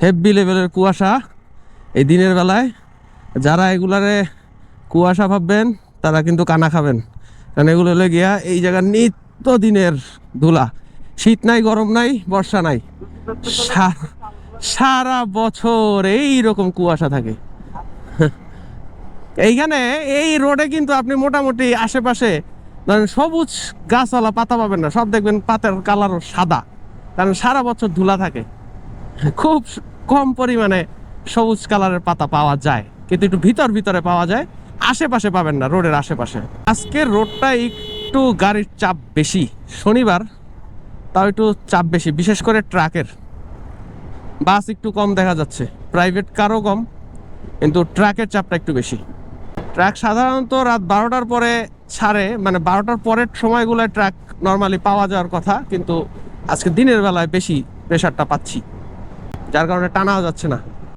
Heavy লেভেলের কুয়াশা এই দিনের বেলায়। যারা এগুলারে কুয়াশা ভাববেন তারা কিন্তু কানা খাবেন, কারণ এগুলো হলে গিয়া এই জায়গার নিত্য দিনের ধুলা। শীত নাই, গরম নাই, বর্ষা নাই, সারা বছর এই রকম কুয়াশা থাকে এইখানে। এই রোডে কিন্তু আপনি মোটামুটি আশেপাশে ধরেন সবুজ গাছওয়ালা পাতা পাবেন না, সব দেখবেন পাতার কালার সাদা, কারণ সারা বছর ধুলা থাকে। খুব কম পরিমাণে সবুজ কালারের পাতা পাওয়া যায়, কিন্তু একটু ভিতর ভিতরে পাওয়া যায়, আশেপাশে পাবেন না, রোডের আশেপাশে। আজকের রোডটা একটু গাড়ির চাপ বেশি, শনিবার তাও একটু চাপ বেশি, বিশেষ করে ট্রাকের। বাস একটু কম দেখা যাচ্ছে, প্রাইভেট কারও কম, কিন্তু ট্রাকের চাপটা একটু বেশি। ট্রাক সাধারণত রাত 12টার পরে ছাড়ে, মানে 12টার পরের সময়গুলোয় ট্রাক নর্মালি পাওয়া যাওয়ার কথা, কিন্তু আজকে দিনের বেলায় বেশি প্রেশারটা পাচ্ছি, যার কারণে টানাও যাচ্ছে না।